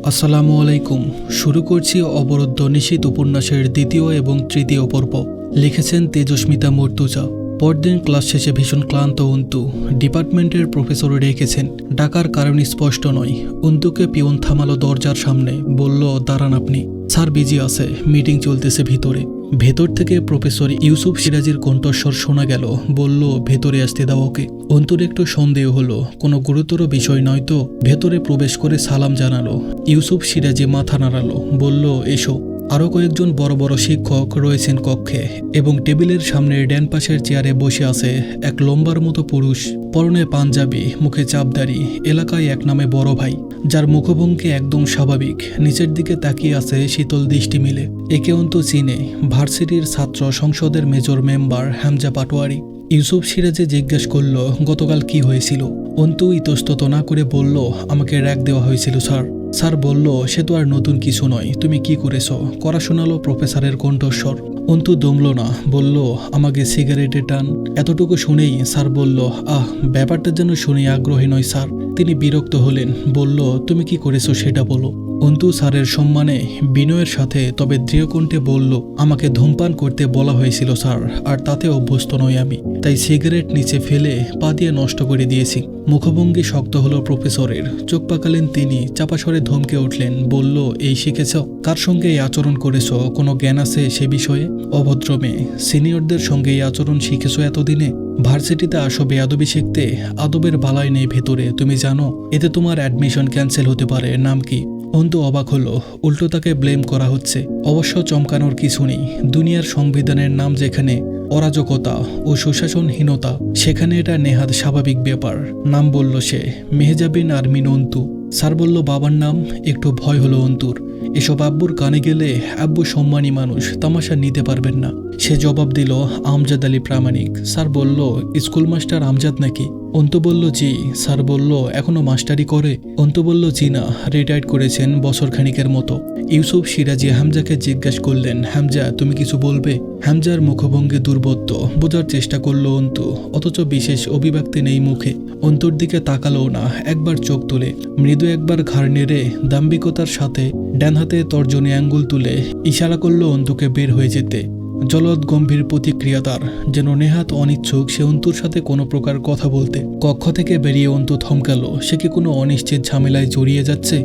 আসসালামু আলাইকুম। শুরু করছি অবরুদ্ধ নিশীথ উপন্যাসের দ্বিতীয় এবং তৃতীয় পর্ব। লিখেছেন তেজস্মিতা মর্তুজা। পরদিন ক্লাস শেষে ভীষণ ক্লান্ত অন্তু। ডিপার্টমেন্টের প্রফেসর ডেকেছেন। ডাকার কারণ স্পষ্ট নয়। অন্তুকে পিয়ন থামালো দরজার সামনে, বলল, দাঁড়ান আপনি। স্যার বিজি আছে, মিটিং চলতেছে ভিতরে। ভেতর থেকে প্রফেসর ইউসুফ সিরাজের কণ্ঠস্বর শোনা গেল। বলল, ভেতরে আসতে দাও ওকে। অন্তুর একটু সন্দেহ হলো, কোনো গুরুতর বিষয় নয় তো। ভেতরে প্রবেশ করে সালাম জানালো। ইউসুফ সিরাজি মাথা নাড়ালো, বলল, এসো। আরও কয়েকজন বড় বড় শিক্ষক রয়েছেন কক্ষে এবং টেবিলের সামনে ডান পাশের চেয়ারে বসে আছে এক লম্বার মতো পুরুষ, পরনে পাঞ্জাবি, মুখে চাপদারি, এলাকায় এক নামে বড় ভাই, যার মুখভঙ্গি একদম স্বাভাবিক। নিচের দিকে তাকিয়ে আছে শীতল দৃষ্টি মিলে। একে অন্তু চিনে, ভার্সিটির ছাত্র সংসদের মেজর মেম্বার হামজা পাটোয়ারি। ইউসুফ সিরাজে জিজ্ঞেস করল, গতকাল কি হয়েছিল? অন্তু ইতস্তত না করে বলল, আমাকে র্যাক দেওয়া হয়েছিল স্যার। স্যার বলল, সে তো আর নতুন কিছু নয়, তুমি কি করেছো? করা শোনালো প্রফেসরের কণ্ঠস্বর। অন্তু দমল না, বলল, আমাকে সিগারেটে টান। এতটুকু শুনেই স্যার বলল, ব্যাপারটা যেন শুনে আগ্রহী নয় স্যার। তিনি বিরক্ত হলেন, বলল, তুমি কি করেছো সেটা বলো। অন্তু স্যারের সম্মানে বিনয়ের সাথে তবে দৃঢ়কণ্ঠে বলল, আমাকে ধূমপান করতে বলা হয়েছিল স্যার, আর তাতে অভ্যস্ত নই আমি, তাই সিগারেট নিচে ফেলে পা দিয়ে নষ্ট করে দিয়েছি। মুখভঙ্গি শক্ত হলো প্রফেসরের। চোখ পাকালেন তিনি, চাপা স্বরে ধমকে উঠলেন, বলল, এই শিখেছ? কার সঙ্গে এই আচরণ করেছ? কোনো জ্ঞান আছে সে বিষয়ে? অভদ্র মেয়ে, সিনিয়রদের সঙ্গে এই আচরণ শিখেছ এতদিনে? ভার্সিটিতে আসো বেয়াদবি শিখতে? আদবের বালাই নেই ভেতরে, তুমি জানো এতে তোমার অ্যাডমিশন ক্যান্সেল হতে পারে। নাম কি? অন্তু অবাক হলো, উল্টো তাকে ব্লেম করা হচ্ছে। অবশ্য চমকানোর কিছু নেই। দুনিয়ার সংবিধানের নাম যেখানে অরাজকতা ও সুশাসনহীনতা, সেখানে এটা নেহাত স্বাভাবিক ব্যাপার। নাম বলল সে, মেহজাবিন আরমিন অন্তু। স্যার বলল বাবার নাম। একটু ভয় হলো অন্তুর। এসব আব্বুর কানে গেলে আব্বু সম্মানী মানুষ, তামাশা নিতে পারবেন না। সে জবাব দিল, আমজাদ আলী প্রামাণিক। স্যার বলল, স্কুল মাস্টার আমজাদ নাকি? অন্তু বলল, জি। স্যার বলল, এখনো মাস্টারি করে? অন্তু বলল, জি না, রিটায়ার্ড করেছেন বছর খানিকের মতো। ইউসুফ সিরাজি হামজাকে জিজ্ঞেস করলেন, হামজা তুমি কিছু বলবে? হামজার মুখভঙ্গি দুর্বোধ্য। বোঝার চেষ্টা করলো অন্তু, অথচ বিশেষ অভিব্যক্তি নেই মুখে। অন্তুর দিকে তাকালো না, একবার চোখ তুলে মৃদু একবার ঘাড় নেড়ে দাম্ভিকতার সাথে ডান হাতে তর্জনী আঙ্গুল তুলে ইশারা করলো অন্তুকে বের হয়ে যেতে। জলদ গম্ভীর প্রতিক্রিয়া তার, যেন নেহাত অনিচ্ছুক সে অন্তুর সাথে কোনো প্রকার কথা বলতে। কক্ষ থেকে বেরিয়ে অন্তু থমকালো। সে কি কোনো অনিশ্চিত ঝামেলায় জড়িয়ে যাচ্ছে?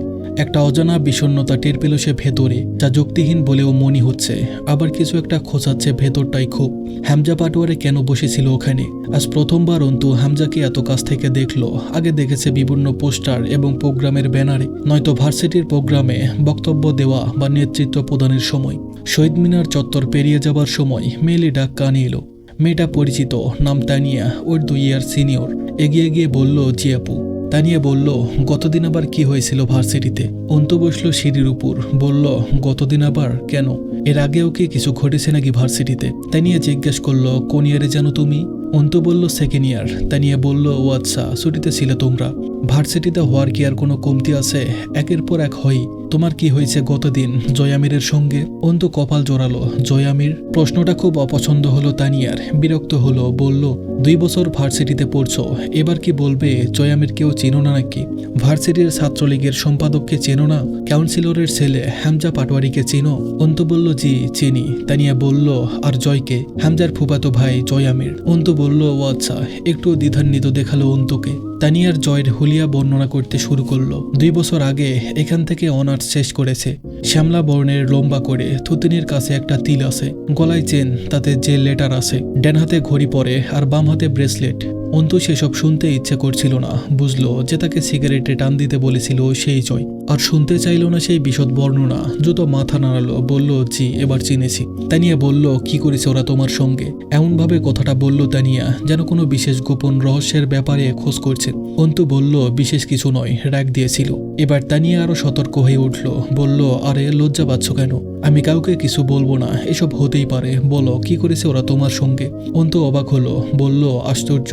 একটা অজানা বিষণ্ণতা টের পেল সে ভেতরে, যা যুক্তিহীন বলেও মনে হচ্ছে। আবার কিছু একটা খোঁচাচ্ছে ভেতরটাই খুব। হামজা পাটোয়ারি কেন বসেছিল ওখানে? আজ প্রথমবার অন্তু হামজাকে এত কাছ থেকে দেখলো। আগে দেখেছে বিভিন্ন পোস্টার এবং প্রোগ্রামের ব্যানারে, নয়তো ভার্সিটির প্রোগ্রামে বক্তব্য দেওয়া বা নেতৃত্ব প্রদানের সময়। শহীদ মিনার চত্বর পেরিয়ে যাবার সময় মেয়েলি ডাক কানে এলো। মেয়েটা পরিচিত, নাম তানিয়া, ওর 2 ইয়ার সিনিয়র। এগিয়ে গিয়ে বলল, জি আপু। তানিয়া বলল, গতদিন আবার কি হয়েছিল ভার্সিটিতে? অন্তু বসলো সিঁড়ির উপর, বলল, গতদিন আবার কেন? এর আগেও কি কিছু ঘটেছে নাকি ভার্সিটিতে? তানিয়া জিজ্ঞেস করলো, কোন ইয়ারে জানো তুমি? অন্তু বলল, 2nd ইয়ার। তানিয়া বলল, ও আচ্ছা, ছুটিতে ছিলে তোমরা। ভার্সিটিতে হওয়ার কি আর কোনো কমতি আছে? একের পর এক হই। তোমার কি হয়েছে গতদিন জয়ামিরের সঙ্গে? অন্তু কপাল জোড়ালো। জয়ামির? প্রশ্নটা খুব অপছন্দ হলো তানিয়ার। বিরক্ত হলো, বলল, 2 বছর ভার্সিটিতে পড়ছো, এবার কি বলবে জয়ামির কেউ চেনো না নাকি? ভার্সিটির ছাত্রলীগের সম্পাদককে চেনো না? কাউন্সিলরের ছেলে হামজা পাটোয়ারিকে চেনো? অন্তু বলল, জি চিনি। তানিয়া বলল, আর জয়কে? হামজার ফুফাতো ভাই জয়ামির। অন্তু বলল, ও আচ্ছা। একটু দ্বিধান্বিত দেখালো অন্তুকে। তানিয়ার জয়ের হুলিয়া বর্ণনা করতে শুরু করলো। 2 বছর আগে এখান থেকে অনার্স শেষ করেছে। শ্যামলা বর্ণের লম্বা করে থুতনির কাছে একটা তিল আছে, গলায় চেন, তাতে যে লেটার আছে। ডান হাতে ঘড়ি পরে আর বাম হাতে ব্রেসলেট। অন্তু সেসব শুনতে ইচ্ছে করছিল না। বুঝলো যে তাকে সিগারেটে টান দিতে বলেছিল সেই জয়। আর শুনতে চাইল না সেই বিশদ বর্ণনা। দ্রুত মাথা নাড়ালো, বলল, জি এবার চিনেছি। তানিয়া বলল, কি করেছে ওরা তোমার সঙ্গে? এমনভাবে কথাটা বলল তানিয়া যেন কোনো বিশেষ গোপন রহস্যের ব্যাপারে খোঁজ করছে। অন্তু বলল, বিশেষ কিছু নয়, র্যাক দিয়েছিল। এবার তানিয়া আরো সতর্ক হয়ে উঠল, বলল, আরে লজ্জা পাচ্ছ কেন? আমি কাউকে কিছু বলবো না, এসব হতেই পারে। বলো কি করেছে ওরা তোমার সঙ্গে? অন্তু অবাক হলো, বলল, আশ্চর্য,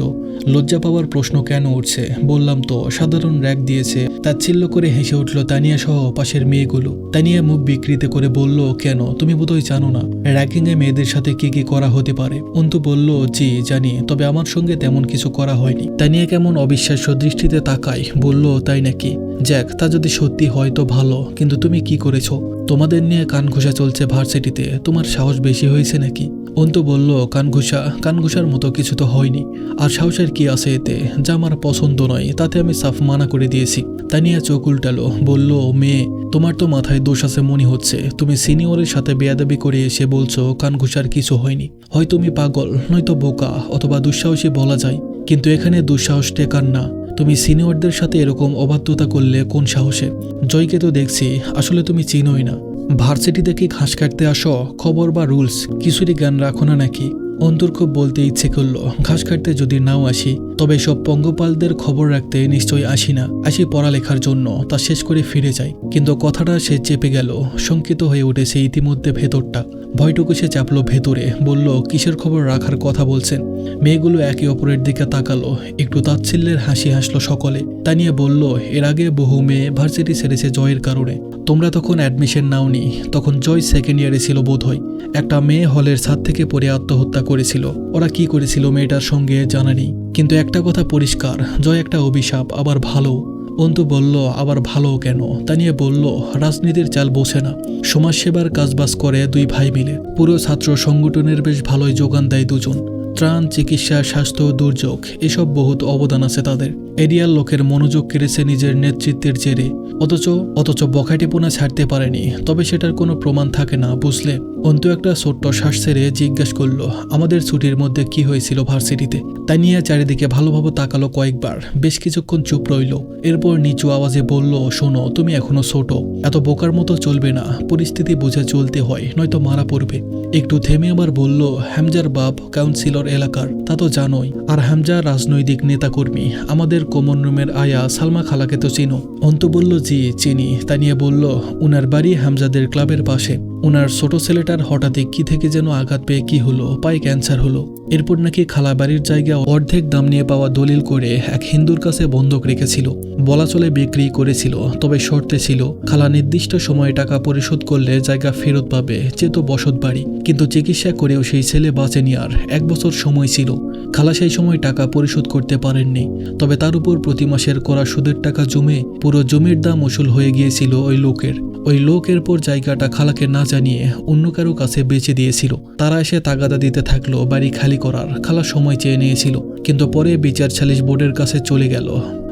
লজ্জা পাওয়ার প্রশ্ন কেন উঠছে? বললাম তো, সাধারণ র্যাক দিয়েছে। তাচ্ছিল্য করে হেসে উঠল তানিয়া সহ পাশের মেয়েগুলো। তানিয়া মুখ বিকৃত করে বলল, কেন? তুমি বোধহয় জানো না র্যাকিংয়ে মেয়েদের সাথে কি কি করা হতে পারে? অন্তু বলল, জি জানি, তবে আমার সঙ্গে তেমন কিছু করা হয়নি। তানিয়া কেমন অবিশ্বাস্য দৃষ্টিতে তাকায়, বলল, তাই নাকি? জ্যাক, তা যদি সত্যি হয় তো ভালো, কিন্তু তুমি কি করেছো? তোমাদের নিয়ে কানঘুষা চলছে ভার্সিটিতে, তোমার সাহস বেশি হয়েছে নাকি? অন্তু বলল, কানঘুষার মতো কিছু তো হয়নি। আর সাহসের কি আছে এতে? যা আমার পছন্দ নয় তাতে আমি সাফ মানা করে দিয়েছি। তানিয়া চোখ উল্টালো, বলল, মেয়ে, তোমার তো মাথায় দোষ আছে মনে হচ্ছে। তুমি সিনিয়রের সাথে বেয়াদবি করে এসে বলছো কানঘুষার কিছু হয়নি। হয় তুমি পাগল, নয়তো বোকা, অথবা দুঃসাহসী বলা যায়। কিন্তু এখানে দুঃসাহস টেকার না। তুমি সিনিয়রদের সাথে এরকম অবাধ্যতা করলে কোন সাহসে? জয়কে তো দেখছি আসলে তুমি চিনোই না। ভার্সিটিতে কি ঘাস কাটতে আসো? খবর বা রুলস কিছুরই জ্ঞান রাখো না নাকি? অন্তর খুব বলতে ইচ্ছে করলো, ঘাস কাটতে যদি নাও আসি তবে সব পঙ্গপালদের খবর রাখতে নিশ্চয়ই আসি না, আসি পড়ালেখার জন্য, তা শেষ করে ফিরে যাই। কিন্তু কথাটা সে চেপে গেল, শঙ্কিত হয়ে উঠেছে ইতিমধ্যে ভেতরটা। ভয়টুকু সে চাপলো ভেতরে, বলল, কিসের খবর রাখার কথা বলছেন? মেয়েগুলো একে অপরের দিকে তাকালো, একটু তাচ্ছিল্যের হাসি হাসলো সকলে। তা নিয়ে বলল, এর আগে বহু মেয়ে ভার্সিটি ছেড়েছে জয়ের কারণে। তোমরা তখন অ্যাডমিশন নাওনি, তখন জয় সেকেন্ড ইয়ারে ছিল বোধহয়। একটা মেয়ে হলের ছাদ থেকে পড়ে আত্মহত্যা করেছিল। ওরা কি করেছিল মেয়েটার সঙ্গে জানা নেই, কিন্তু একটা কথা পরিষ্কার, জয় একটা অভিশাপ, আবার ভালো। অন্তু বলল, আবার ভালো কেন? তা নিয়ে বলল, রাজনীতির চাল বসে না, সমাজসেবার কাজবাজ করে দুই ভাই মিলে। পুরো ছাত্র সংগঠনের বেশ ভালোই যোগান দেয় দুজন। ত্রাণ, চিকিৎসা, স্বাস্থ্য, দুর্যোগ এসব বহুত অবদান আছে তাদের। এরিয়ার লোকের মনোযোগ কেড়েছে নিজের নেতৃত্বের জেরে। অথচ বখাটেপনা ছাড়তে পারেনি, তবে সেটার কোনো প্রমাণ থাকে না, বুঝলে? অন্তু একটা ছোট্ট শ্বাস ছেড়ে জিজ্ঞাসা করলো, আমাদের ছুটির মধ্যে কি হয়েছিল ভার্সিটিতে? তাই নিয়ে চারিদিকে ভালোভাবে তাকালো কয়েকবার, বেশ কিছুক্ষণ চুপ রইল। এরপর নিচু আওয়াজে বলল, শোনো, তুমি এখনো ছোট, এত বোকার মতো চলবে না, পরিস্থিতি বুঝে চলতে হয়, নয়তো মারা পড়বে। একটু থেমে আবার বলল, হামজার বাপ কাউন্সিলর এলাকার, তা তো জানোই। আর হামজা রাজনৈতিক নেতাকর্মী। আমাদের কমন রুমের আয়া সালমা খালাকে তো চিনো? অন্তু বলল, জি চিনি। তা নিয়ে বলল, উনার বাড়ি হামজাদের ক্লাবের পাশে। উনার ছোট ছেলেটার হঠাৎই কি থেকে যেন আঘাত পেয়ে কি হলো, পায়ে ক্যান্সার হলো। এরপর নাকি খালা বাড়ির জায়গা অর্ধেক দাম নিয়ে পাওয়া দলিল করে এক হিন্দুর কাছে বন্ধক রেখেছিল। বলা চলে বিক্রি করেছিল, তবে শর্তে ছিল খালা নির্দিষ্ট সময়ে টাকা পরিশোধ করলে জায়গা ফেরত পাবে, যেহেতু বসত বাড়ি। কিন্তু চিকিৎসা করেও সেই ছেলে বাঁচেনি, আর 1 বছর সময় ছিল। খালা সেই সময় টাকা পরিশোধ করতে পারেননি, তবে তার উপর প্রতি মাসের করা সুদের টাকা জমে পুরো জমির দাম উসুল হয়ে গিয়েছিল ওই লোকের। ওই লোক এরপর জায়গাটা খালাকে না জানিয়ে অন্য কারো কাছে বেচে দিয়েছিল। তারা এসে তাগাদা দিতে থাকলো বাড়ি খালি করার। খালা সময় চেয়ে নিয়েছিল, কিন্তু পরে বিচার সালিশ বোর্ডের কাছে চলে গেল।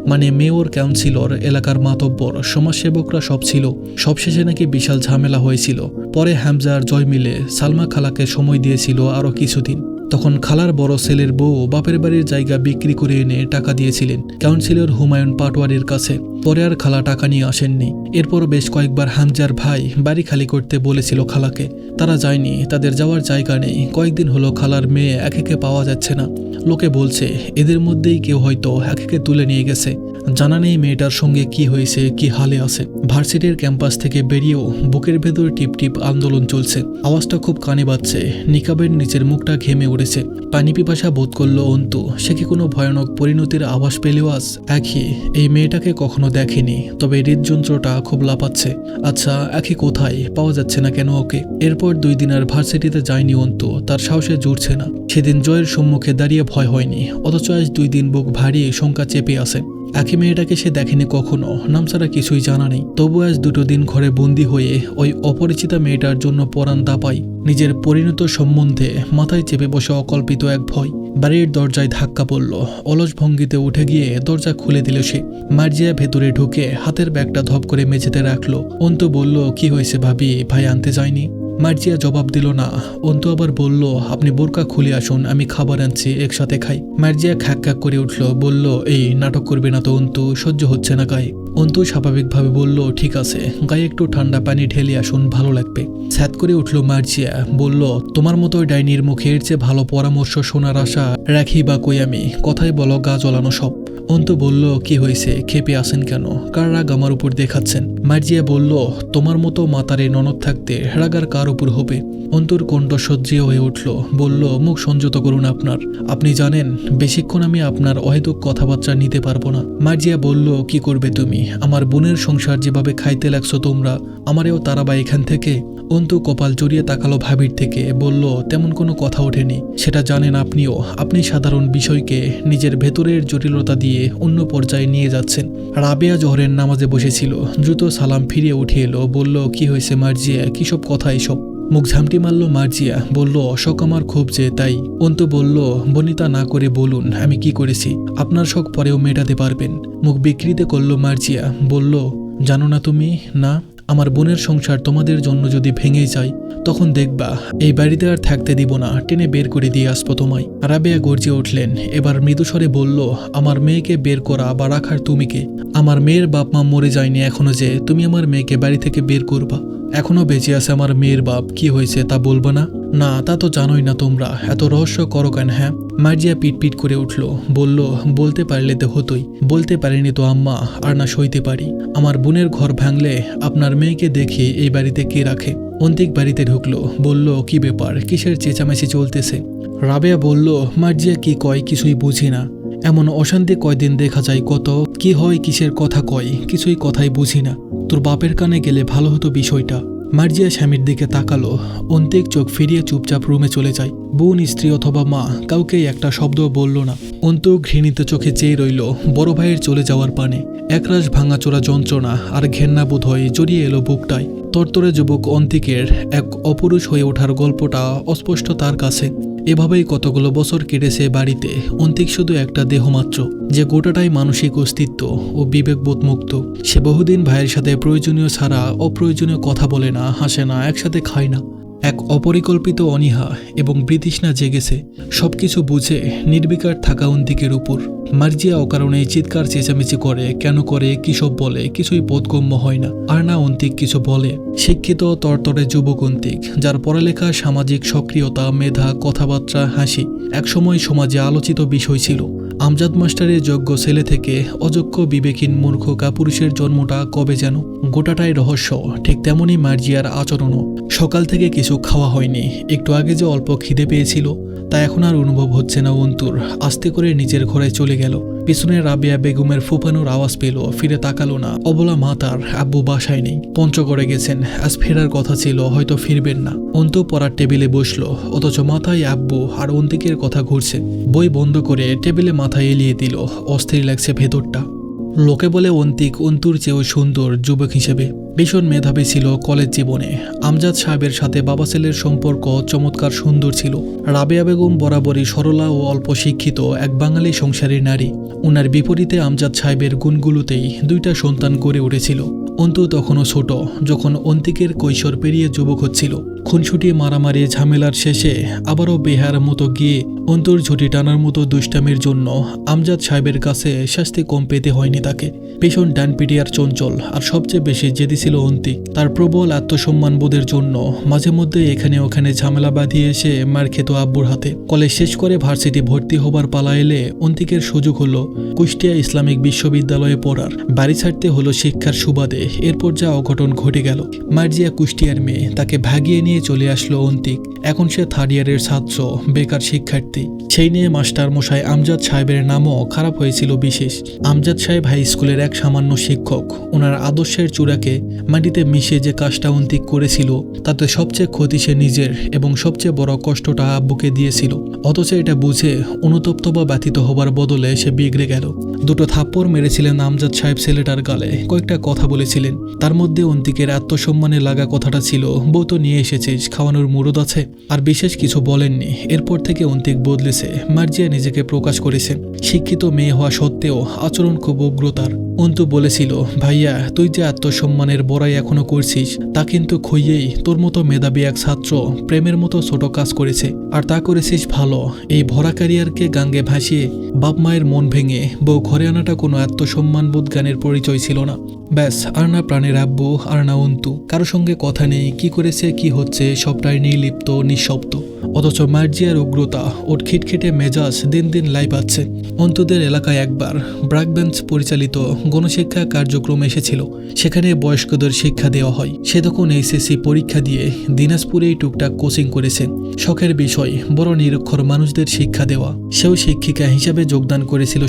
মানে মেয়র, কাউন্সিলর, এলাকার মাতব্বর, সমাজসেবকরা সব ছিল। সবশেষে নাকি বিশাল ঝামেলা হয়েছিল। পরে হামজা আর জয় মিলে সালমা খালাকে সময় দিয়েছিল আরো কিছুদিন। তখন খালার বড় ছেলের বউ বাপের বাড়ির জায়গা বিক্রি করে এনে টাকা দিয়েছিলেন কাউন্সিলর হুমায়ুন পাটোয়ারির কাছে। পরে আর খালা টাকা নিয়ে আসেননি। এরপর বেশ কয়েকবার হামজার ভাই বাড়ি খালি করতে বলেছিল খালাকে, তারা যায়নি, তাদের যাওয়ার জায়গা নেই। কয়েকদিন হলো খালার মেয়ে একে পাওয়া যাচ্ছে না। লোকে বলছে এদের মধ্যেই কেউ হয়তো একে তুলে নিয়ে গেছে। জানা নেই মেয়েটার সঙ্গে কি হয়েছে, কি হালে আছে। ভার্সিটির ক্যাম্পাস থেকে বেরিয়েও বুকের ভেতর টিপ টিপ আন্দোলন চলছে। আওয়াজটা খুব কানে বাজছে। নিকাবের নিচের মুখটা ঘেমে উঠেছে। পানি পিপাসা বোধ করলো অন্তু। সে কি কোনো ভয়ানক পরিণতির আভাস পেলেও আজ? একই, এই মেয়েটাকে কখনো দেখেনি, তবে হৃদযন্ত্রটা খুব লাপাচ্ছে। আচ্ছা, একই কোথায়? পাওয়া যাচ্ছে না কেন ওকে? এরপর 2 দিন আর ভার্সিটিতে যায়নি অন্তু। তার সাহসে জুড়ছে না। সেদিন জয়ের সম্মুখে দাঁড়িয়ে ভয় হয়নি, অথচ আজ 2 দিন বুক ভারী শঙ্কা চেপে আসে। একই মেয়েটাকে সে দেখেনি কখনো, নাম ছাড়া কিছুই জানা নেই। তবু আজ 2 দিন ঘরে বন্দি হয়ে ওই অপরিচিতা মেয়েটার জন্য পরাণ দাপায়। নিজের পরিণত সম্বন্ধে মাথায় চেপে বসে অকল্পিত এক ভয়। বাড়ির দরজায় ধাক্কা পড়ল। অলস ভঙ্গিতে উঠে গিয়ে দরজা খুলে দিল সে। মার্জিয়া ভেতরে ঢুকে হাতের ব্যাগটা ধপ করে মেঝেতে রাখলো। অন্তু বলল, কি হয়েছে ভাবি, ভাই আনতে যায়নি? মার্জিয়া জবাব দিল না। অন্তু আবার বলল, আপনি বোরকা খুলে আসুন, আমি খাবার আনছি, একসাথে খাই। মার্জিয়া খ্যাক খ্যাক করে উঠল, বলল, এই নাটক করবে না তো অন্তু, সহ্য হচ্ছে না গায়ে। অন্তু স্বাভাবিকভাবে বলল, ঠিক আছে, গায়ে একটু ঠান্ডা পানি ঢেলে আসুন, ভালো লাগবে। ছ্যাদ করে উঠল মার্জিয়া, বলল, তোমার মতো ডাইনির মুখের চেয়ে ভালো পরামর্শ শোনার আশা রাখি বা কই আমি? কথাই বলো গা জ্বলানো সব। অন্তু বলল, কি হয়েছে, খেপে আসেন কেন? কার রাগ আমার উপর দেখাচ্ছেন? মার্জিয়া বলল, তোমার মতো মাতারে ননদ থাকতে রাগার কার উপর হবে? অন্তুর কণ্ঠ সজ্জিত হয়ে উঠল, বলল, মুখ সংযত করুন আপনার। আপনি জানেন বেশিক্ষণ আমি আপনার অহেতুক কথাবার্তা নিতে পারবো না। মার্জিয়া বলল, কি করবে তুমি? আমার বোনের সংসার যেভাবে খাইতে লাগছো তোমরা, আমারেও তারাবা এখান থেকে। অন্তু কপাল জড়িয়ে তাকালো ভাবির থেকে, বলল, তেমন কোনো কথা ওঠেনি, সেটা জানেন আপনিও। আপনি সাধারণ বিষয়কে নিজের ভেতরের জটিলতা দিয়ে অন্য পর্যায়ে নিয়ে যাচ্ছেন। রাবেয়া জোহরের নামাজে বসেছিল, দ্রুত সালাম ফিরিয়ে উঠে এলো, বলল, কি হয়েছে মার্জিয়া, কিসব কথা এসব? মুখ ঝামটি মারল মার্জিয়া, বলল, শখ আমার খুব যে, তাই। অন্তু বলল, বনিতা না করে বলুন আমি কি করেছি, আপনার শখ পরেও মেটাতে পারবেন। মুখ বিকৃত করল মার্জিয়া, বলল, জানো না তুমি? না, আমার বোনের সংসার তোমাদের জন্য যদি ভেঙে যায় তখন দেখবা এই বাড়িতে আর থাকতে দিব না, টেনে বের করে দিয়ে আসবো তোমায়। রাবেয়া গর্জে উঠলেন, এবার মৃদুস্বরে বলল, আমার মেয়েকে বের করা বা রাখার তুমি কে? আমার মেয়ের বাপ মা মরে যায়নি এখনো যে তুমি আমার মেয়েকে বাড়ি থেকে বের করবা? এখনো বেঁচে আছে আমার মেয়ের বাপ, কি হয়েছে তা বলবো না? না, তা তো জানোই না তোমরা, এত রহস্য করো কেন? হ্যাঁ? মার্জিয়া পিটপিট করে উঠল, বলল, বলতে পারলে তো হতোই, বলতে পারিনি তো আম্মা, আর না সইতে পারি। আমার বোনের ঘর ভাঙলে আপনার মেয়েকে দেখে এই বাড়িতে কে রাখে? অন্তিক বাড়িতে ঢুকলো, বলল, কি ব্যাপার, কিসের চেঁচামেচি চলতেছে? রাবেয়া বলল, মার্জিয়া কি কয় কিছুই বুঝি না, এমন অশান্তি কয়দিন দেখা যায় কত, কি হয় কিসের কথা কয় কিছুই কথাই বুঝি না। তোর বাপের কানে গেলে ভালো হতো বিষয়টা। মার্জিয়া স্বামীর দিকে তাকালো, অন্তিক চোখ ফিরিয়ে চুপচাপ রুমে চলে যায়। বোন, স্ত্রী অথবা মা কাউকেই একটা শব্দ বলল না। অন্তু ঘৃণিত চোখে চেয়ে রইল বড় ভাইয়ের চলে যাওয়ার পানে। একরাশ ভাঙাচোরা যন্ত্রণা আর ঘেন্না বোধ হয় জড়িয়ে এলো বুকটায়। তরতরে যুবক অন্তিকের এক অপুরুষ হয়ে ওঠার গল্পটা অস্পষ্ট তার কাছে। এভাবেই কতগুলো বছর কেটেছে বাড়িতে। অন্তিক শুধু একটা দেহ মাত্র, যে গোটাটাই মানসিক অস্তিত্ব ও বিবেকবোধ মুক্ত। সে বহুদিন ভাইয়ের সাথে প্রয়োজনীয় ছাড়া অপ্রয়োজনীয় কথা বলে না, হাসে না, একসাথে খায় না। এক অপরিকল্পিত অনীহা এবং বিতৃষ্ণা জেগেছে সবকিছু বুঝে নির্বিকার থাকা অন্তিকের উপর। মার্জিয়া অকারণে চিৎকার চেঁচামেচি করে, কেন করে, কিসব বলে, কিছুই বোধগম্য হয় না। আর না অন্তিক কিছু বলে। শিক্ষিত তরতরে যুবক অন্তিক, যার পড়ালেখা, সামাজিক সক্রিয়তা, মেধা, কথাবার্তা, হাসি একসময় সমাজে আলোচিত বিষয় ছিল। আমজাদ মাস্টারের যোগ্য ছেলে থেকে অযোগ্য বিবেকহীন মূর্খ কাপুরুষের জন্মটা কবে যেন। গোটাটাই রহস্য। ঠিক তেমনই মার্জিয়ার আচরণও। সকাল থেকে কিছু খাওয়া হয়নি, একটু আগে যে অল্প খিদে পেয়েছিল তা এখন আর অনুভব হচ্ছে না অন্তুর। আস্তে করে নিজের ঘরে চলে গেল। পিছনে রাবেয়া বেগমের ফুপানোর আওয়াজ পেল, ফিরে তাকালো না। অবলা মা তার, আব্বু বাসায় নেই, পঞ্চগড়ে গেছেন, আজ ফেরার কথা ছিল, হয়তো ফিরবেন না। অন্তু পড়ার টেবিলে বসলো, অথচ মাথায় আব্বু আর অন্তিকের কথা ঘুরছে। বই বন্ধ করে টেবিলে মাথা এলিয়ে দিল, অস্থির লাগছে ভেতরটা। লোকে বলে অন্তিক অন্তুর চেয়েও সুন্দর যুবক হিসেবে। ভীষণ মেধাবী ছিল কলেজ জীবনে। আমজাদ সাহেবের সাথে বাবা ছেলের সম্পর্ক চমৎকার সুন্দর ছিল। রাবেয়া বেগম বরাবরই সরলা ও অল্প শিক্ষিত এক বাঙালি সংসারী নারী। উনার বিপরীতে আমজাদ সাহেবের গুণগুলোতেই দুইটা সন্তান গড়ে উঠেছিল। অন্তু তখনও ছোট, যখন অন্তিকের কৈশোর পেরিয়ে যুবক হচ্ছিল। খুনসুটি, মারামারি, ঝামেলার শেষে আবারও বেহার মতো গিয়ে অন্তুর ঝুঁটি টানার মতো দুষ্টামির জন্য আমজাদ সাহেবের কাছে শাস্তি কম পেতে হয়নি তাকে। ভীষণ ডানপিটিয়ার চঞ্চল, আর সবচেয়ে বেশি জেদি ছিল অন্তিক। তার প্রবল আত্মসম্মান বোধের জন্য মাঝে মধ্যে এখানে ওখানে ঝামেলা বাঁধিয়ে এসে মার খেত আব্বুর হাতে। কলেজ শেষ করে ভার্সিটি ভর্তি হবার পালা এলে অন্তিকের সুযোগ হলো কুষ্টিয়া ইসলামিক বিশ্ববিদ্যালয়ে পড়ার। বাড়ি ছাড়তে হলো শিক্ষার সুবাদে। এরপর যা অঘটন ঘটে গেল। মার্জিয়া কুষ্টিয়ার মেয়ে, তাকে ভাগিয়ে নিয়ে চলে আসলো অন্তিক। এখন সে থার্ড ইয়ারের ছাত্র, বেকার শিক্ষার্থী। সেই নিয়ে মাস্টার মশাই আমজাদ সাহেবের নামও খারাপ হয়েছিল বিশেষ। আমজাদ সাহেব হাই স্কুলের এক সামান্য শিক্ষক। ওনার আদর্শের চূড়াকে মাটিতে মিশে যে কাজটা অন্তিক করেছিল তাতে সবচেয়ে ক্ষতি সে নিজের, এবং সবচেয়ে বড় কষ্টটা আব্বুকে দিয়েছিল। অথচ এটা বুঝে অনুতপ্ত বা ব্যথিত হবার বদলে সে বিগড়ে গেল। দুটো থাপ্পড় মেরেছিলেন আমজাদ সাহেব ছেলেটার গালে, কয়েকটা কথা বলেছিলেন। তার মধ্যে অন্তিকের আত্মসম্মানে লাগা কথাটা ছিল, বউ তো নিয়ে এসেছিস, খাওয়ানোর মুরদ আছে। আর বিশেষ কিছু বলেননি। এরপর থেকে অন্তিক বদলেছে। মার্জিয়া নিজেকে প্রকাশ করেছে। শিক্ষিত মেয়ে হওয়া সত্ত্বেও আচরণ খুব উগ্রতার। অন্তু বলেছিল, ভাইয়া তুই যে আত্মসম্মানের বড়াই এখনো করছিস তা কিন্তু খুইয়েই তোর মতো মেধাবী এক ছাত্র প্রেমের মতো ছোট কাজ করেছে। আর তা করেছিস ভালো। এই ভরা ক্যারিয়ারকে গাঙ্গে ভাসিয়ে বাপ মায়ের মন ভেঙে বউ ঘরে আনাটা কোনো আত্মসম্মানবোধ জ্ঞানের পরিচয় ছিল না। ব্যাস, আর না প্রাণের আব্বু, আর না অন্তু। কারো সঙ্গে কথা নেই, কি করেছে কি হচ্ছে সবটাই নির্লিপ্ত, নিঃশব্দ। অথচ মার্জিয়ার উগ্রতা ওর খিটখিটে মেজাজ দিন দিন লাই পাচ্ছে। অন্তুদের এলাকায় একবার ব্রাকবেঞ্চ পরিচালিত গণশিক্ষা কার্যক্রম এসেছিল। সেখানে বয়স্কদের শিক্ষা দেওয়া হয়। সে তখন এইচএসসি পরীক্ষা দিয়ে দিনাজপুরেই টুকটাক কোচিং করেছে। শখের বিষয় বড় নিরক্ষর মানুষদের শিক্ষা দেওয়া। সেও শিক্ষিকা হিসাবে যোগদান করেছিল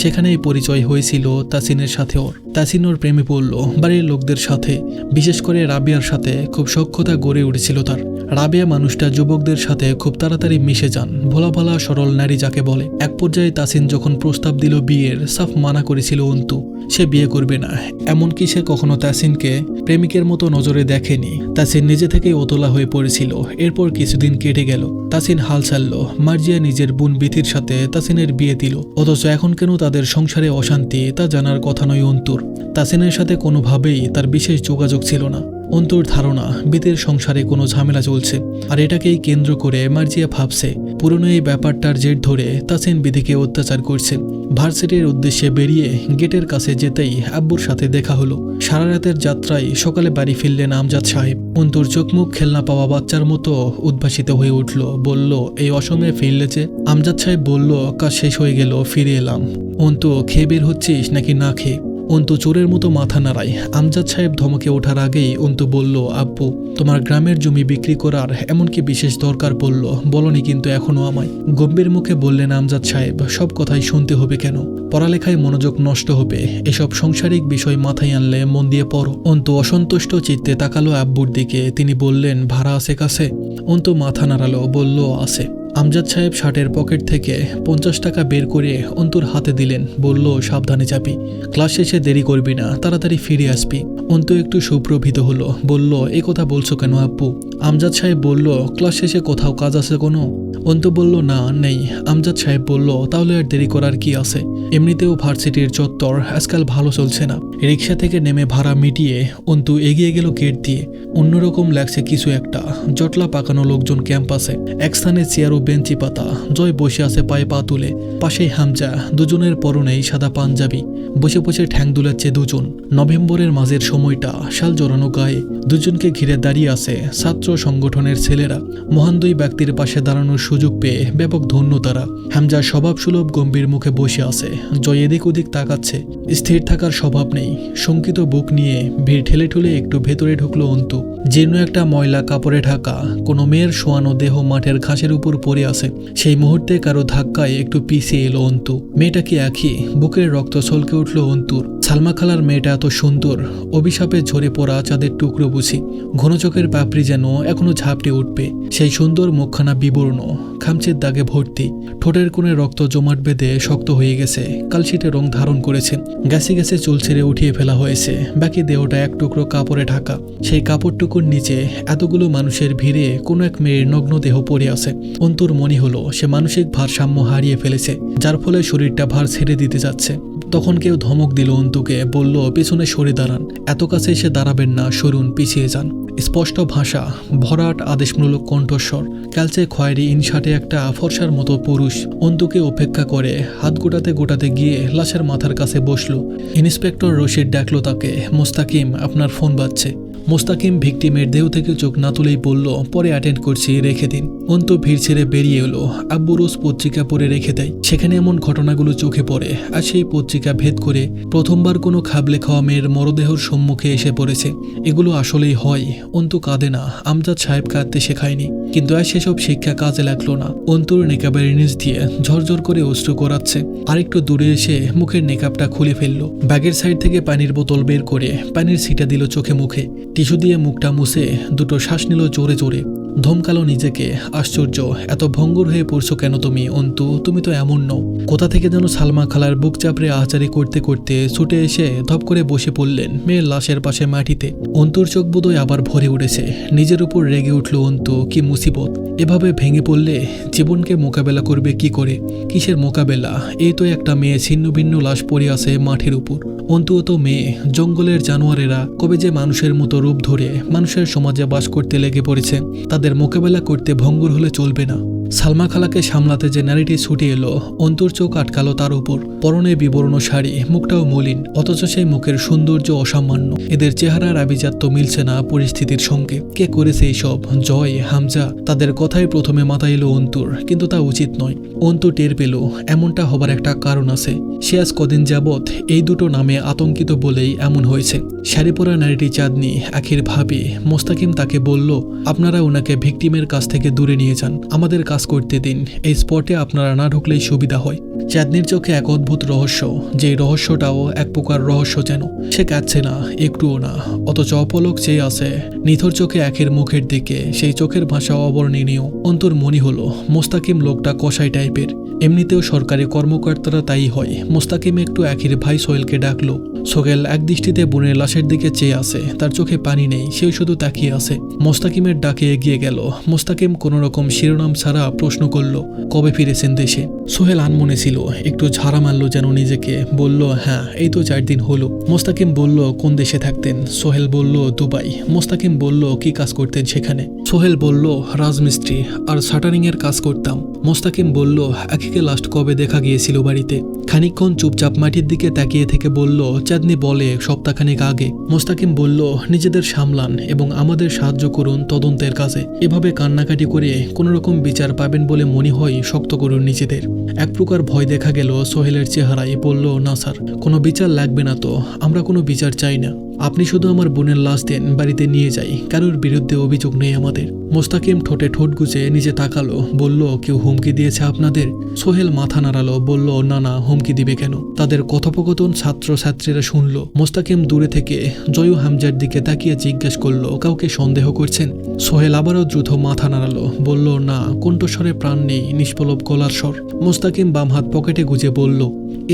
সেখানেই পরিচয় হয়েছিল তাসিনের সাথে ওর। তাসিন ওর প্রেমে পড়ল বাড়ির লোকদের সাথে, বিশেষ করে রাবিয়ার সাথে খুব সখ্যতা গড়ে উঠেছিল তার। রাবিয়া মানুষটা যুবকদের সাথে খুব তাড়াতাড়ি মিশে যান, ভোলা ভালা সরল নারী যাকে বলে। এক পর্যায়ে তাসিন যখন প্রস্তাব দিল বিয়ের, সাফ মানা করেছিল অন্তু। সে বিয়ে করবে না, এমনকি সে কখনো তাসিনকে প্রেমিকের মতো নজরে দেখেনি। তাসিন নিজে থেকেই ওতলা হয়ে পড়েছিল। এরপর কিছুদিন কেটে গেল, তাসিন হাল ছাড়ল। মার্জিয়া নিজের বোন বিথির সাথে তাসিনের বিয়ে দিল। অথচ এখন কেন তাদের সংসারে অশান্তি তা জানার কথা নয় অন্তুর। তাসিনের সাথে কোনোভাবেই তার বিশেষ যোগাযোগ ছিল না। অন্তুর ধারণা বিথির সংসারে কোনো ঝামেলা চলছে, আর এটাকেই কেন্দ্র করে মার্জিয়া ভাবছে পুরনো এই ব্যাপারটার জের ধরে তাসিন বিথিকে অত্যাচার করছে। ভার্সিটির উদ্দেশ্যে বেরিয়ে গেটের কাছে যেতেই আব্বুর সাথে দেখা হলো। সারা রাতের যাত্রায় সকালে বাড়ি ফিরলেন আমজাদ সাহেব। অন্তুর চোখমুখ খেলনা পাওয়া বাচ্চার মতো উদ্ভাসিত হয়ে উঠল। বলল, এই অসময়ে ফিরলে যে? আমজাদ সাহেব বলল, কাজ শেষ হয়ে গেল, ফিরে এলাম। অন্তু, খেয়ে বের হচ্ছিস নাকি না খেয়ে? অন্তু চোরের মতো মাথা নাড়ায়। আমজাদ সাহেব ধমকে ওঠার আগেই অন্তু বলল, আব্বু, তোমার গ্রামের জমি বিক্রি করার এমনকি বিশেষ দরকার পড়ল, বলনি কিন্তু এখনো আমায়। গম্ভীর মুখে বললেন আমজাদ সাহেব, সব কথাই শুনতে হবে কেন? পড়ালেখায় মনোযোগ নষ্ট হবে। এসব সাংসারিক বিষয় মাথায় আনলে মন দিয়ে পড়ো। অন্তু অসন্তুষ্ট চিত্তে তাকালো আব্বুর দিকে। তিনি বললেন, ভাড়া আছে কাছে? অন্তু মাথা নাড়ালো, বলল, আছে। আমজাদ সাহেব শার্টের পকেট থেকে 50 টাকা বের করে অন্তুর হাতে দিলেন। বলল, সাবধানে যাবি, ক্লাস শেষে দেরি করবি না, তাড়াতাড়ি ফিরে আসবি। অন্তু একটু সুপ্রভিত হলো, বলল, এই কথা বলছো কেন আব্বু? আমজাদ সাহেব বলল, ক্লাস শেষে কোথাও কাজ আছে কোনো? অন্তু বলল, না, নেই। আমজাদ সাহেব বলল, তাহলে আর দেরি করার কি আছে? এমনিতেও ভার্সিটির চত্বর আজকাল ভালো চলছে না। রিক্সা থেকে নেমে ভাড়া মিটিয়ে অন্তু এগিয়ে গেল গেট দিয়ে। অন্যরকম লাগছে কিছু একটা। জটলা পাকানো লোকজন ক্যাম্পাসে, এক স্থানে চেয়ার ও বেঞ্চি পাতা। জয় বসে আছে পায়ে পা তুলে, পাশেই হামজা। দুজনের পরনেই সাদা পাঞ্জাবি। বসে বসে ঠ্যাং দুলাচ্ছে দুজন। নভেম্বরের মাঝের সময়টা, শাল জড়ানো গায়ে। দুজনকে ঘিরে দাঁড়িয়ে আছে ছাত্র সংগঠনের ছেলেরা। মহান দুই ব্যক্তির পাশে দাঁড়ানোর সুযোগ পেয়ে ব্যাপক ধন্য তারা। হামজা স্বভাবসুলভ গম্ভীর মুখে বসে আছে। জয় এদিক ওদিক তাকাচ্ছে। স্থির থাকার স্বভাব নেই। শঙ্কিত বুক নিয়ে ভিড় ঠেলে ঠেলে একটু ভেতরে ঢুকলো অন্তু। জীর্ণ একটা ময়লা কাপড়ে ঢাকা কোনো মেয়ের শোয়ানো দেহ মাঠের ঘাসের উপর পড়ে আছে। সেই মুহূর্তে কারো ধাক্কায় একটু পিছিয়ে এলো অন্তু। মেয়েটা কি একই? বুকের রক্ত ছলকে উঠল অন্তুর। সালমা খালার মেয়েটা এত সুন্দর, অভিশাপে ঝরে পড়া চাঁদের টুকরো বুঝি। ঘন চোখের পাপড়ি যেন এখনো ঝাপটে উঠবে। সেই সুন্দর মুখখানা বিবর্ণ, খামচের দাগে ভর্তি। ঠোঁটের কোণে রক্ত জমাট বেঁধে শক্ত হয়ে গেছে, কালশিটে রং ধারণ করেছে। গ্যাসে গ্যাসে চুল ছেড়ে উঠিয়ে ফেলা হয়েছে। বাকি দেহটা এক টুকরো কাপড়ে ঢাকা। সেই কাপড়টুকুর নিচে এতগুলো মানুষের ভিড়ে কোনো এক মেয়ের নগ্ন দেহ পড়ে আছে। অন্তুর মনে হলো সে মানসিক ভারসাম্য হারিয়ে ফেলেছে, যার ফলে শরীরটা ভার ছেড়ে দিতে যাচ্ছে। তখন কেউ ধমক দিল অন্তুকে, বলল, পেছনে সরে দাঁড়ান। এত কাছে এসে দাঁড়াবেন না, সরুন, পিছিয়ে যান। স্পষ্ট ভাষা, ভরাট আদেশমূলক কণ্ঠস্বর। ক্যালচে খয়েরি ইনশার্টে একটা ফর্সার মতো পুরুষ অন্তুকে উপেক্ষা করে হাত গোটাতে গোটাতে গিয়ে লাশের মাথার কাছে বসল। ইন্সপেক্টর রশিদ ডাকলো তাকে, মোস্তাকিম, আপনার ফোন বাজছে। মোস্তাকিম ভিকটিমের দেহ থেকে চোখ না তুলেই বলল, পরে অ্যাটেন্ড করছি, রেখে দিন। অন্তু ভিড় ছেড়ে বেরিয়ে এলো। আব্বু রোজ পত্রিকা পড়ে রেখে দেয়, সেখানে এমন ঘটনাগুলো চোখে পড়ে। আর সেই পত্রিকা ভেদ করে প্রথমবার কোনো খাবলে খাওয়া মেয়ের মরদেহর সম্মুখে এসে পড়েছে। এগুলো আসলেই হয়। অন্তু কাঁদে না, আমজাদ সাহেব কাঁদতে শেখায়নি। কিন্তু আর সেসব শিক্ষা কাজে লাগলো না। অন্তুর নেকাবের নিচ দিয়ে ঝরঝর করে অশ্রু গড়াচ্ছে। আরেকটু দূরে এসে মুখের নেকাবটা খুলে ফেললো। ব্যাগের সাইড থেকে পানির বোতল বের করে পানির ছিটা দিল চোখে মুখে। টিস্যু দিয়ে মুখটা মুছে দুটো শ্বাস নিল জোরে জোরে। ধমকালো নিজেকে, আশ্চর্য, এত ভঙ্গুর হয়ে পড়ছো কেন তুমি অন্তু? তুমি তো এমন নও। কোথা থেকে যেন সালমা খালার বুক চাপড়ে আহাজারি করতে করতে ছুটে এসে ধপ করে বসে পড়লেন মেয়ের লাশের পাশে মাটিতে। অন্তুর চোখ বোধহয় আবার ভরে উঠেছে। নিজের উপর রেগে উঠল অন্তু, কি মুসিবত! এভাবে ভেঙে পড়লে জীবনকে মোকাবেলা করবে কি করে? কিসের মোকাবেলা? এই তো একটা মেয়ে ছিন্ন ভিন্ন লাশ পড়ে আছে মাঠের উপর। অন্তুও তো মেয়ে। জঙ্গলের জানোয়ারেরা কবে যে মানুষের মতো রূপ ধরে মানুষের সমাজে বাস করতে লেগে পড়েছে। তাদের মোকাবেলা করতে ভঙ্গুর হলে চলবে না। সালমা খালাকে সামলাতে যে নারীটি ছুটে এলো, অন্তুর চোখ আটকালো তার উপর। পরনে বিবর্ণ শাড়ি, মুখটাও মলিন, অথচ সেই মুখের সৌন্দর্য অসামান্য। এদের চেহারার আভিজাত্য মিলছে না পরিস্থিতির সঙ্গে। কে করেছে এইসব? জয়, হামজা? তাদের কথাই প্রথমে মাথায় এলো অন্তুর, কিন্তু তা উচিত নয়। অন্তু টের পেল এমনটা হবার একটা কারণ আছে। সে আজ কদিন যাবৎ এই দুটো নামে আতঙ্কিত বলেই এমন হয়েছে। শাড়ি পরা নারীটি চাঁদনি, আখির ভাবি। মোস্তাকিম তাকে বলল, আপনারা ওনাকে ভিকটিমের কাছ থেকে দূরে নিয়ে যান, আমাদের কাজ করতে দিন। এই স্পটে আপনারা না ঢুকলেই সুবিধা হয়। চাঁদনির চোখে এক অদ্ভুত রহস্য, যে রহস্যটাও এক প্রকার রহস্য যেন। সে কাঁদছে না, একটুও না, অথচ অপলক চেয়ে আছে নিথর চোখে আখির মুখের দিকে। সেই চোখের ভাষা অবর্ণনীয়। অন্তর মনে হলো মোস্তাকিম লোকটা কসাই টাইপের। এমনিতেও সরকারি কর্মকর্তারা তাই হয়। মোস্তাকিম একটু আখির ভাই সোহেলকে ডাকলো। সোহেল একদৃষ্টিতে বোনের লাশের দিকে চেয়ে আছে, তার চোখে পানি নেই, সে শুধু তাকিয়ে আছে। মোস্তাকিমের ডাকে এগিয়ে গেল। মোস্তাকিম কোনো রকম শিরোনাম ছাড়া প্রশ্ন করল, কবে ফিরেছেন দেশে? সোহেল আনমনে ছিল, একটু ঝাড়া মারল যেন নিজেকে। বলল, হ্যাঁ, এই তো 4 দিন হলো। মোস্তাকিম বলল, কোন দেশে থাকতেন? সোহেল বলল, দুবাই। মোস্তাকিম বলল, কি কাজ করতেন সেখানে? সোহেল বলল, রাজমিস্ত্রি আর শাটারিং এর কাজ করতাম। মোস্তাকিম বলল, আখিকে লাস্ট কবে দেখা গিয়েছিল বাড়িতে? খানিকক্ষণ চুপচাপ মাটির দিকে তাকিয়ে থেকে বলল, চাঁদনি বলে সপ্তাহখানেক আগে। মোস্তাকিম বলল, নিজেদের সামলান এবং আমাদের সাহায্য করুন তদন্তের কাজে। এভাবে কান্নাকাটি করে কোনো রকম বিচার পাবেন বলে মনে হয় শক্ত করুন নিজেদের। এক প্রকার ভয় দেখা গেল সোহেলের চেহারায়। বলল, না স্যার, কোনো বিচার লাগবে না তো, আমরা কোনো বিচার চাই না। আপনি শুধু আমার বোনের লাশ দেন, বাড়িতে নিয়ে যাই, কারোর বিরুদ্ধে অভিযোগ নেই আমাদের। মোস্তাকিম ঠোঁটে ঠোঁট গুজে নিজে তাকালো। বলল, কেউ হুমকি দিয়েছে আপনাদের? সোহেল মাথা নাড়ালো, বলল, না না, হুমকি দিবে কেন? তাদের কথোপকথন ছাত্রছাত্রীরা শুনল। মোস্তাকিম দূরে থেকে জয় হামজার দিকে তাকিয়ে জিজ্ঞেস করলো, কাউকে সন্দেহ করছেন? সোহেল আবারও দ্রুত মাথা নাড়ালো, বলল, না। কণ্ঠস্বরে প্রাণ নেই, নিষ্পলব গলার স্বর। মোস্তাকিম বাম হাত পকেটে গুজে বলল,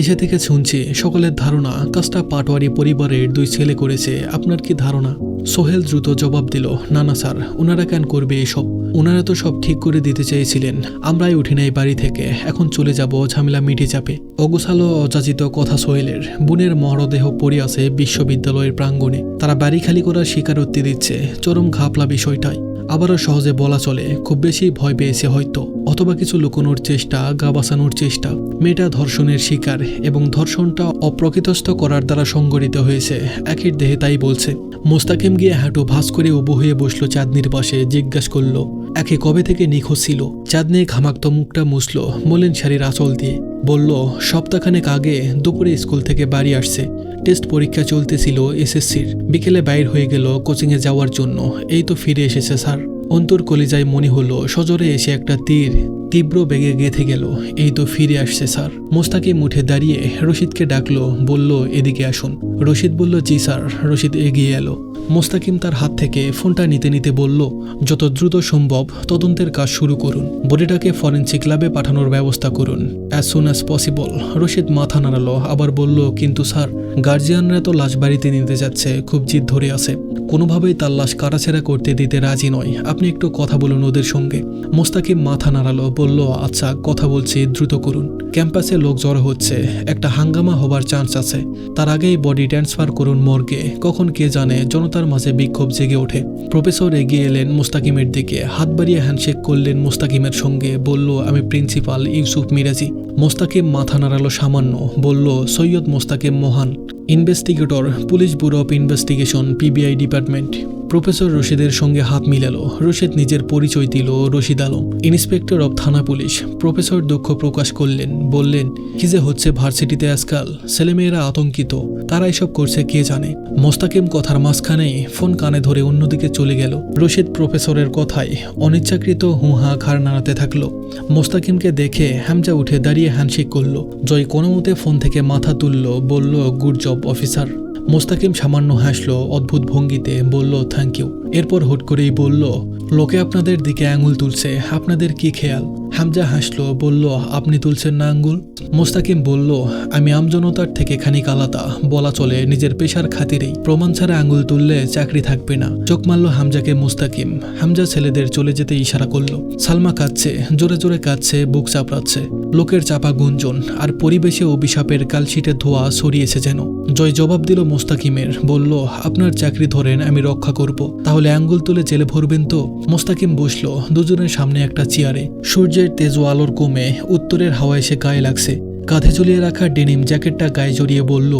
এসে থেকে শুনছি সকলের ধারণা কাজটা পাটোয়ারি পরিবারের 2 ছেলে করেছে। আপনার কি ধারণা? সোহেল দ্রুত জবাব দিল, না না স্যার, ওনারা কেন করবে এসব? ওনারা তো সব ঠিক করে দিতে চেয়েছিলেন। আমরাই উঠি নাই বাড়ি থেকে, এখন চলে যাব, ঝামেলা মিটে যাবে। অগোছালো অযাচিত কথা সোহেলের। বোনের মরদেহ পড়ে আছে বিশ্ববিদ্যালয়ের প্রাঙ্গণে। তারা বাড়ি খালি করার স্বীকারোক্তি দিচ্ছে। চরম ঘাপলা বিষয়টাই। আবারও সহজে বলা চলে খুব বেশি ভয় পেয়েছে হয়তো, অথবা কিছু লুকোনোর চেষ্টা, গা বাঁচানোর চেষ্টা। মেয়েটা ধর্ষণের শিকার এবং ধর্ষণটা অপ্রকৃতস্থ করার দ্বারা সংগঠিত হয়েছে একের দেহে, তাই বলছে। মোস্তাকিম গিয়ে হাঁটু ভাঁজ করে উবু হয়ে বসলো চাঁদনির পাশে। জিজ্ঞাসা করলো, একে কবে থেকে নিখোঁজ ছিল? চাঁদনি ঘামাক্ত মুখটা মুছল মলিন শাড়ির আঁচল দিয়ে। বলল, সপ্তাহখানেক আগে দুপুরে স্কুল থেকে বাড়ি আসছে। টেস্ট পরীক্ষা চলতেছিল এসএসসির। বিকেলে বাইর হয়ে গেল কোচিংয়ে যাওয়ার জন্য। এই তো ফিরে এসেছে স্যার। অন্তর কলিজায় মনে হলো সজোরে এসে একটা তীর তীব্র বেগে গেঁথে গেল। এই তো ফিরে আসছে স্যার। মোস্তাকিম উঠে দাঁড়িয়ে রশিদকে ডাকলো, বলল, এদিকে আসুন। রশিদ বলল, জি স্যার। রশিদ এগিয়ে এলো। মোস্তাকিম তার হাত থেকে ফোনটা নিতে নিতে বলল, যত দ্রুত সম্ভব তদন্তের কাজ শুরু করুন। বডিটাকে ফরেনসিক ল্যাবে পাঠানোর ব্যবস্থা করুন, as soon as possible. Rashid মাথা নাড়ালো, আবার বলল, কিন্তু স্যার, গার্জিয়ানরা তো লাশ বাড়িতে নিতে যাচ্ছে, খুব জিদ ধরে আছে। কোনোভাবেই তার লাশ কাটাছেড়া করতে দিতে রাজি নয়। আপনি একটু কথা বলুন ওদের সঙ্গে। মোস্তাকিম মাথা নাড়ালো, বলল, আচ্ছা, কথা বলছি, দ্রুত করুন। ক্যাম্পাসে লোক জড়ো হচ্ছে, একটা হাঙ্গামা হবার চান্স আছে। তার আগেই বডি ট্রান্সফার করুন মর্গে। কখন কে জানে জনতার মাঝে বিক্ষোভ জেগে ওঠে। প্রফেসর এগিয়ে এলেন মোস্তাকিমের দিকে, হাত বাড়িয়ে হ্যান্ডশেক করলেন মোস্তাকিমের সঙ্গে। বলল, আমি প্রিন্সিপাল ইউসুফ মিরাজি। মোস্তাকিম মাথা নাড়ালো সামান্য। বলল, Syed Mostakim Mohan, investigator, police bureau of investigation, PBI department. Professor রশিদের সঙ্গে হাত মিলালো। রশিদ নিজের পরিচয় দিল, রশিদ আলম, ইন্সপেক্টর অব থানা পুলিশ। প্রফেসর দুঃখ প্রকাশ করলেন, বললেন, কি যে হচ্ছে ভার্সিটিতে আজকাল, ছেলেমেয়েরা আতঙ্কিত, তারা এসব করছে কে জানে। মোস্তাকিম কথার মাঝখানেই ফোন কানে ধরে অন্যদিকে চলে গেল। রশিদ প্রফেসরের কথায় অনিচ্ছাকৃত হুহা ঘাড় নাড়াতে থাকলো। মোস্তাকিমকে দেখে হামজা উঠে দাঁড়িয়ে হ্যান্ডশেক করলো। জয় কোনোমতে ফোন থেকে মাথা তুলল, বলল, গুড জব অফিসার। মোস্তাকিম সামান্য হাসলো অদ্ভুত ভঙ্গিতে, বলল, থ্যাংক ইউ। এরপর হুট করেই বলল, লোকে আপনাদের দিকে আঙুল তুলছে, আপনাদের কি খেয়াল? হামজা হাসলো, বলল, আপনি তুলছেন না আঙ্গুল? মোস্তাকিম বলল, আমি আমজনতার থেকে খানিক আলাদা, বলা চলে নিজের পেশার খাতিরেই। প্রমাণ ছাড়া আঙুল তুললে চাকরি থাকবে না। চোখ মারল হামজাকে মোস্তাকিম। হামজা ছেলেদের চলে যেতে ইশারা করলো। সালমা কাঁদছে, জোরে জোরে কাঁদছে, বুক চাপড়াচ্ছে। লোকের চাপা গুঞ্জন আর পরিবেশে অভিশাপের কালশিটে ধোয়া ছড়িয়েছে যেন। জয় জবাব দিল মোস্তাকিমের, বলল, আপনার চাকরি ধরেন, আমি রক্ষা করব। তাহলে আঙ্গুল তুলে জেলে ভরবেন তো? মোস্তাকিম বসলো দুজনের সামনে একটা চেয়ারে। সূর্যের সূর্যের তেজ ও আলোর কমে উত্তরের হাওয়া এসে গায়ে লাগছে। কাঁধে ঝুলিয়ে রাখা ডেনিম জ্যাকেটটা গায়ে জড়িয়ে বলল,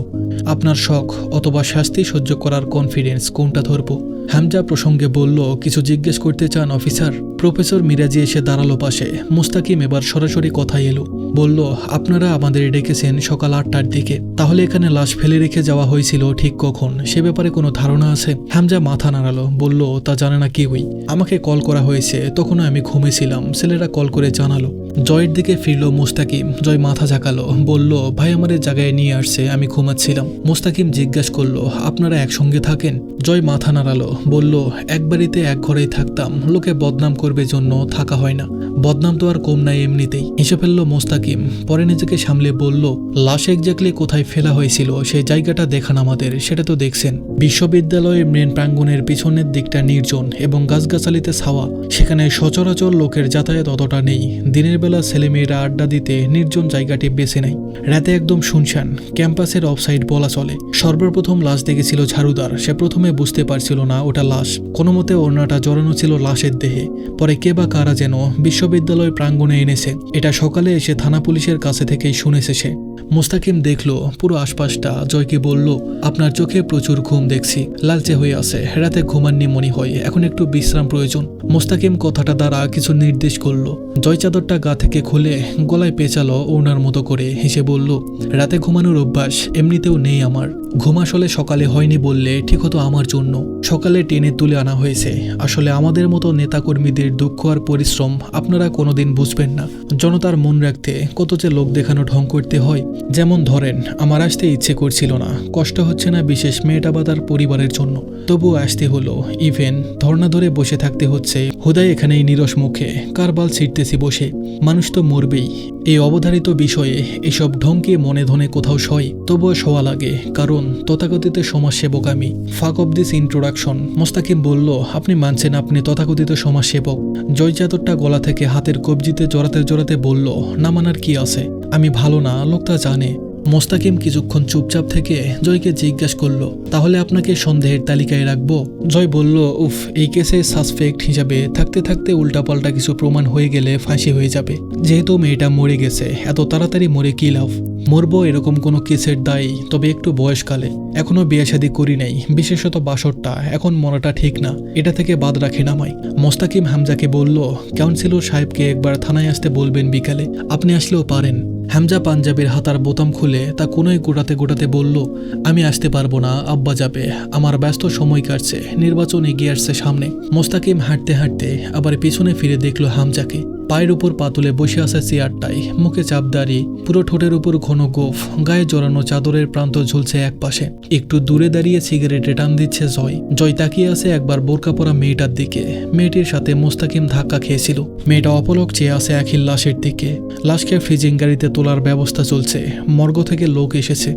আপনার শখ অথবা শাস্তি সহ্য করার কনফিডেন্স, কোনটা ধরব? হামজা প্রসঙ্গে বলল, কিছু জিজ্ঞেস করতে চান অফিসার? প্রফেসর মিরাজি এসে দাঁড়ালো পাশে। মুস্তাকিম এবার সরাসরি কথায় এলো। বলল, আপনারা আমাদের ডেকেছেন সকাল 8টার দিকে, তাহলে এখানে লাশ ফেলে রেখে যাওয়া হয়েছিল ঠিক কখন, সে ব্যাপারে কোনো ধারণা আছে? হামজা মাথা নাড়ালো, বলল, তা জানে না কেউই। আমাকে কল করা হয়েছে, তখনও আমি ঘুমেছিলাম, ছেলেরা কল করে জানালো। জয়ের দিকে ফিরল মুস্তাকিম। জয় মাথা ঝাঁকালো, বলল, ভাই আমাদের জায়গায় নিয়ে আসছে, আমি ঘুমাচ্ছিলাম। মুস্তাকিম জিজ্ঞাসা করলো, আপনারা একসঙ্গে থাকেন? জয় মাথা নাড়ালো, বলল, এক বাড়িতে এক ঘরেই থাকতাম, লোকে বদনাম করবে জন্য থাকা হয় না। বদনাম তো আর কম নাই এমনিতেই, হেসে ফেলল মুস্তাকিম। পরে নিজেকে সামলে বলল, লাশ এক্স্যাক্টলি কোথায় ফেলা হয়েছিল সেই জায়গাটা দেখান আমাদের, সেটা তো দেখছেন। বিশ্ববিদ্যালয়ের মেন প্রাঙ্গণের পিছনের দিকটা নির্জন এবং গাছগাছালিতে ছাওয়া, সেখানে সচরাচর লোকের যাতায়াত অতটা নেই। দিনের বেলা ছেলেমেয়েরা আড্ডা দিতে নির্জন জায়গাটি বেছে নেয়, রাতে একদম শুনশান, ক্যাম্পাসের অফসাইড বলা চলে। সর্বপ্রথম লাশ দেখেছিল ঝাড়ুদার, সে প্রথমে বুঝতে পারছিল না ওটা লাশ, কোনো মতে ওড়নাটা জড়ানো ছিল লাশের দেহে। পরে কে বা কারা যেন বিশ্ববিদ্যালয় প্রাঙ্গণে এনেছে, এটা সকালে এসে থানা পুলিশের কাছে থেকেই শুনেছে সে। মুস্তাকিম দেখল পুরো আশপাশটা। জয়কে বলল, আপনার চোখে প্রচুর ঘুম দেখছি, লালচে হয়ে আছে, রাতে ঘুমাননি মনে হয়, এখন একটু বিশ্রাম প্রয়োজন। মুস্তাকিম কথাটা দ্বারা কিছু নির্দেশ করলো। জয় চাদরটা গা থেকে খুলে গলায় পেঁচালো ওড়নার মতো করে, হেসে বলল, রাতে ঘুমানোর অভ্যাস এমনিতেও নেই আমার। ঘুম আসলে সকালে হয়নি বললে ঠিক হতো আমার জন্য, সকালে টেনে তুলে আনা হয়েছে। আসলে আমাদের মতো নেতাকর্মীদের দুঃখ আর পরিশ্রম আপনারা কোনোদিন বুঝবেন না। জনতার মন রাখতে কত যে লোক দেখানো ঢং করতে হয়। যেমন ধরেন, আমার আসতে ইচ্ছে করছিল না, কষ্ট হচ্ছে না বিশেষ মেয়েটা বা তার পরিবারের জন্য, তবুও আসতে হলো। ইভেন ধর্ণা ধরে বসে থাকতে হচ্ছে, হুদাই এখানেই নিরস মুখে কারবাল ছিটতেছি বসে। মানুষ তো মরবেই, এই অবধারিত বিষয়ে এসব ঢংকে মনে ধনে কোথাও সয়, তবুও শোয়া লাগে, কারণ তথাকথিত সমাজসেবক আমি। ফাক অব দিস ইন্ট্রোডাকশন। মোস্তাকিম বলল, আপনি মানছেন আপনি তথাকথিত সমাজসেবক? জয় চাদরটা গলা থেকে হাতের কবজিতে জড়াতে জড়াতে বলল, না মানার কি আছে, আমি ভালো না, লোকটা জানে। মোস্তাকিম কিছুক্ষণ চুপচাপ থেকে জয়কে জিজ্ঞাসা করলো, তাহলে আপনাকে সন্দেহের তালিকায় রাখবো? জয় বলল, উফ, এই কেসে সাসপেক্ট হিসাবে থাকতে থাকতে উল্টাপাল্টা কিছু প্রমাণ হয়ে গেলে ফাঁসি হয়ে যাবে। যেহেতু মেয়েটা মরে গেছে, এত তাড়াতাড়ি মরে কি লাভ? মরবো এরকম কোনো কেসের দায়ী, তবে একটু বয়সকালে, এখনো বিয়ে শাদী করি নাই, বিশেষত বাসরটা, এখন মরাটা ঠিক না, এটা থেকে বাদ রাখে নামাই। মোস্তাকিম হামজাকে বলল, কাউন্সিলর সাহেবকে একবার থানায় আসতে বলবেন বিকালে, আপনি আসলেও পারেন। হামজা পাঞ্জাবের হাতার বোতাম খুলে তা কোনোই গোটাতে গোটাতে বলল, আমি আসতে পারবো না, আব্বা যাবে, আমার ব্যস্ত সময় কাটছে, নির্বাচন এগিয়ে আসছে সামনে। মোস্তাকিম হাঁটতে হাঁটতে আবার পিছনে ফিরে দেখলো হামজাকে। পায়ের উপর পা তুলে বসে আছে চেয়ারটায়, মুখে চাপদারি, পুরো ঠোঁটের উপর ঘন গোফ, গায়ে জড়ানো চাদরের প্রান্ত ঝুলছে এক পাশে। একটু দূরে দাঁড়িয়ে সিগারেটে টান দিচ্ছে জয়। জয় তাকিয়ে আছে একবার বোরকা পরা মেয়েটার দিকে। মেয়েটির সাথে মোস্তাকিম ধাক্কা খেয়েছিল। মেয়েটা অপলক চেয়ে আছে আখির লাশের দিকে। লাশকে ফ্রিজিং গাড়িতে তোলার ব্যবস্থা চলছে, মর্গ থেকে লোক এসেছে।